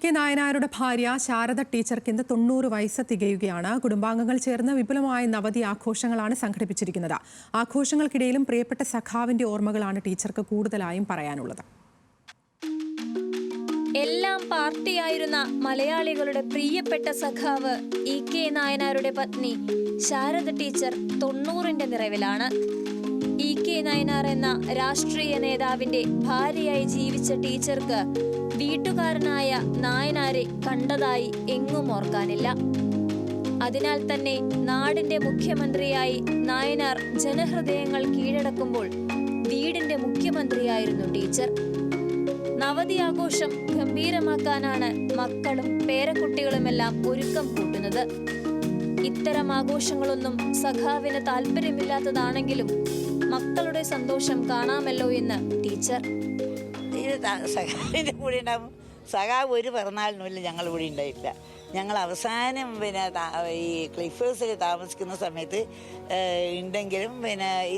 K നായനാരുടെ ഭാര്യ ശാരദ ടീച്ചർക്ക് ഇന്ന് 90 വയസ്സ് തികയുകയാണ്. കുടുംബാംഗങ്ങൾ ചേർന്ന് വിപുലമായ നവതി ആഘോഷങ്ങളാണ് സംഘടിപ്പിച്ചിരിക്കുന്നത്. ആഘോഷങ്ങൾക്കിടയിലും പ്രിയപ്പെട്ട സഖാവിന്റെ ഓർമ്മകളാണ് ടീച്ചർക്ക് കൂടുതലായും പറയാനുള്ളത്. എല്ലാം പാർട്ടിയായിരുന്ന മലയാളികളുടെ പ്രിയപ്പെട്ട സഖാവ് കെ നായനാരുടെ പത്നി ശാരദ ടീച്ചർ 90ന്റെ നിറവിലാണ്. കെ നായനാർ എന്ന രാഷ്ട്രീയ നേതാവിന്റെ ഭാര്യയായി ജീവിച്ച ടീച്ചർക്ക് വീട്ടുകാരനായ നായനാരെ കണ്ടതായി എങ്ങും ഓർക്കാനില്ല. അതിനാൽ തന്നെ നാടിന്റെ മുഖ്യമന്ത്രിയായി നായനാർ ജനഹൃദയങ്ങൾ കീഴടക്കുമ്പോൾ വീടിന്റെ മുഖ്യമന്ത്രിയായിരുന്നു ടീച്ചർ. നവതി ആഘോഷം ഗംഭീരമാക്കാനാണ് മക്കളും പേരക്കുട്ടികളുമെല്ലാം ഒരുക്കം കൂട്ടുന്നത്. ഇത്തരം ആഘോഷങ്ങളൊന്നും സഖാവിന് താല്പര്യമില്ലാത്തതാണെങ്കിലും മക്കളുടെ സന്തോഷം കാണാമല്ലോ എന്ന് ടീച്ചർ. സഖാവിൻ്റെ കൂടെ ഉണ്ടാവും. സഖാവ് ഒരു പിറന്നാളിനുമില്ല ഞങ്ങൾ കൂടെ ഉണ്ടായിട്ടില്ല. ഞങ്ങൾ അവസാനം ഈ ക്ലിഫേഴ്സിൽ താമസിക്കുന്ന സമയത്ത് ഉണ്ടെങ്കിലും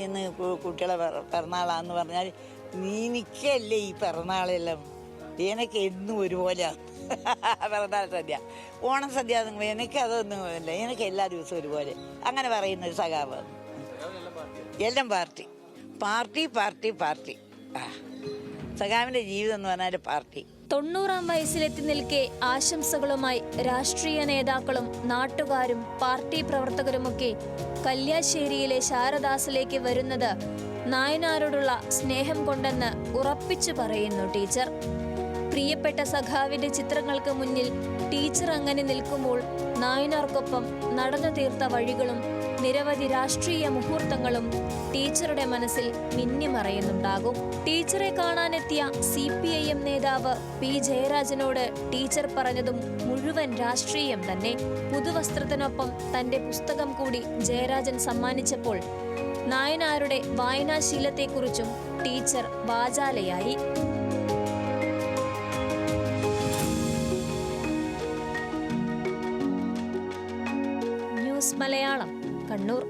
ഇന്ന് കുട്ടികളെ പിറന്നാളാന്ന് പറഞ്ഞാൽ എനിക്കല്ലേ ഈ പിറന്നാളെല്ലാം എനിക്ക് എന്നും ഒരുപോലെയാണ്. പിറന്നാൾ സദ്യ, ഓണം സദ്യ എനിക്കതൊന്നും ഇല്ല, എനിക്ക് എല്ലാ ദിവസവും ഒരുപോലെ അങ്ങനെ പറയുന്ന ഒരു സഖാവ്. എല്ലാം പാർട്ടി പാർട്ടി പാർട്ടി പാർട്ടി. സഖാവിന്റെ ജീവിതം എന്ന് പറഞ്ഞാൽ പാർട്ടി. 90ാം വയസ്സിലെത്തി നിൽക്കെ ആശംസകളുമായി രാഷ്ട്രീയ നേതാക്കളും നാട്ടുകാരും പാർട്ടി പ്രവർത്തകരുമൊക്കെ കല്യാശ്ശേരിയിലെ ശാരദാസിലേക്ക് വരുന്നത് നായനാരോടുള്ള സ്നേഹം കൊണ്ടെന്ന് ഉറപ്പിച്ചു പറയുന്നു ടീച്ചർ. പ്രിയപ്പെട്ട സഖാവിന്റെ ചിത്രങ്ങൾക്ക് മുന്നിൽ ടീച്ചർ അങ്ങനെ നിൽക്കുമ്പോൾ നായനാർക്കൊപ്പം നടന്നു തീർത്ത വഴികളും നിരവധി രാഷ്ട്രീയ മുഹൂർത്തങ്ങളും ടീച്ചറുടെ മനസ്സിൽ മിന്നിമറയുന്നുണ്ടാകും. ടീച്ചറെ കാണാനെത്തിയ CPIM നേതാവ് P. ജയരാജനോട് ടീച്ചർ പറഞ്ഞതും മുഴുവൻ രാഷ്ട്രീയം തന്നെ. പുതുവസ്ത്രത്തിനൊപ്പം തന്റെ പുസ്തകം കൂടി ജയരാജൻ സമ്മാനിച്ചപ്പോൾ നായനാരുടെ വായനാശീലത്തെക്കുറിച്ചും ടീച്ചർ വാചാലയായി. ന്യൂസ് മലയാളം, കണ്ണൂർ.